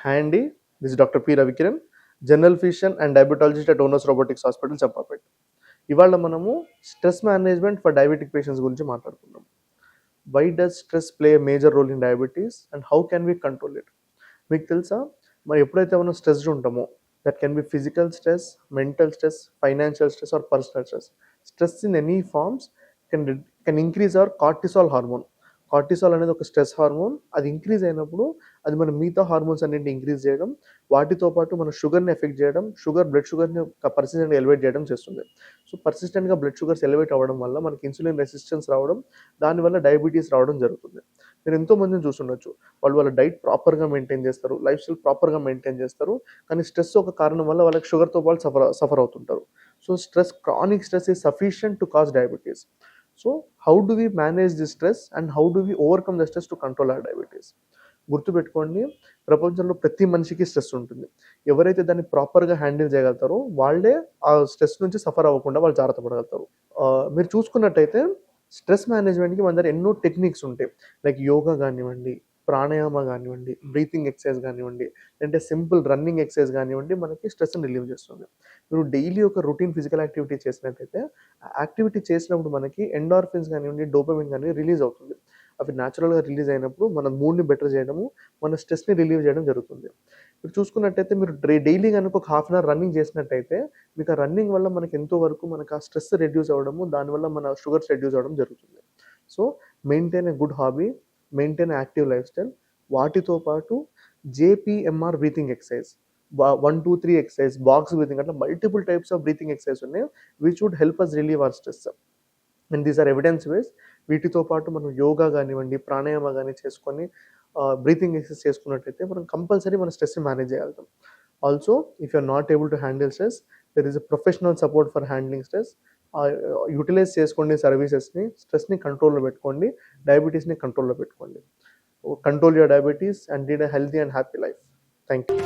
Hi అండి, this doctor P Ravikiran, general physician and diabetologist at owners robotics hospital Champapet. ఇవాళ మనము stress management for diabetic patients గురించి మాట్లాడుకుందాం. Why does stress play major role in diabetes and how can we control it? మీకు తెలుసా, మరి ఎప్పుడైతే మనం స్ట్రెస్డ్ ఉంటామో, that can be physical stress, mental stress, financial stress or personal stress. Stress in any forms can increase our cortisol hormone. Cortisol అనేది ఒక stress hormone. అది increase అయినప్పుడు అది మన మిగతా హార్మోన్స్ అన్నింటిని ఇంక్రీజ్ చేయడం, వాటితో పాటు మన షుగర్ని ఎఫెక్ట్ చేయడం, బ్లడ్ షుగర్ని పర్సిస్టెంట్గా ఎలివేట్ చేయడం చేస్తుంది. సో పర్సిస్టెంట్గా బ్లడ్ షుగర్స్ ఎలివేట్ అవ్వడం వల్ల మనకి ఇన్సులిన్ రెసిస్టెన్స్ రావడం, దానివల్ల డయాబెటీస్ రావడం జరుగుతుంది. మీరు ఎంతో మందిని చూస్తుండొచ్చు, వాళ్ళ డైట్ ప్రాపర్గా మెయింటైన్ చేస్తారు, లైఫ్ స్టైల్ ప్రాపర్గా మెయింటైన్ చేస్తారు, కానీ స్ట్రెస్ ఒక కారణం వల్ల వాళ్ళకి షుగర్తో పాటు సఫర్ అవుతుంటారు. So stress, chronic stress is sufficient to cause diabetes. So how do we manage the stress and how do we overcome the stress to control our diabetes? గుర్తుపెట్టుకోండి, ప్రపంచంలో ప్రతి మనిషికి స్ట్రెస్ ఉంటుంది. ఎవరైతే దాన్ని ప్రాపర్గా హ్యాండిల్ చేయగలుగుతారో వాళ్ళే ఆ స్ట్రెస్ నుంచి సఫర్ అవ్వకుండా వాళ్ళు జాగ్రత్త పడగలుగుతారు. మీరు చూసుకున్నట్టయితే స్ట్రెస్ మేనేజ్మెంట్కి మన దగ్గర ఎన్నో టెక్నిక్స్ ఉంటాయి. లైక్ యోగా కానివ్వండి, ప్రాణాయామ కానివ్వండి, బ్రీతింగ్ ఎక్సర్సైజ్ కానివ్వండి, అంటే సింపుల్ రన్నింగ్ ఎక్సర్సైజ్ కానివ్వండి, మనకి స్ట్రెస్ని రిలీవ్ చేస్తుంది. మీరు డైలీ ఒక రొటీన్ ఫిజికల్ యాక్టివిటీ చేసినట్టయితే, ఆ యాక్టివిటీ చేసినప్పుడు మనకి ఎండార్ఫిన్స్ కానివ్వండి, డోపమిన్ కానివ్వండి రిలీజ్ అవుతుంది. అవి న్యాచురల్గా రిలీజ్ అయినప్పుడు మన మూడ్ని బెటర్ చేయడము, మన స్ట్రెస్ని రిలీవ్ చేయడం జరుగుతుంది. మీరు చూసుకున్నట్టయితే మీరు డైలీ కనుక ఒక హాఫ్ అన్ అవర్ రన్నింగ్ చేసినట్టయితే, మీకు ఆ రన్నింగ్ వల్ల మనకి ఎంతో వరకు మనకు ఆ స్ట్రెస్ రెడ్యూస్ అవ్వడము, దానివల్ల మన షుగర్స్ రెడ్యూస్ అవ్వడం జరుగుతుంది. So maintain a good hobby, maintain active lifestyle. వాటితో పాటు JPMR breathing exercise, 1, 2, 3 exercise, box breathing, అట్లా multiple types of breathing exercise ఉన్నాయి, which would help us relieve our stress. And these are evidence base. వీటితో పాటు మనం యోగా కానివ్వండి, ప్రాణాయామ కానీ చేసుకొని బ్రీతింగ్ ఎక్సర్సైజ్ చేసుకున్నట్టయితే మనం కంపల్సరీ మన స్ట్రెస్ని మేనేజ్ చేయగలుగుతాం. Also if you're not able to handle stress, there is a professional support for handling stress. Utilise చేసుకోండి సర్వీసెస్ని, స్ట్రెస్ని కంట్రోల్లో పెట్టుకోండి, డయాబెటీస్ని కంట్రోల్లో పెట్టుకోండి. Control your diabetes and lead a healthy and happy life. Thank you.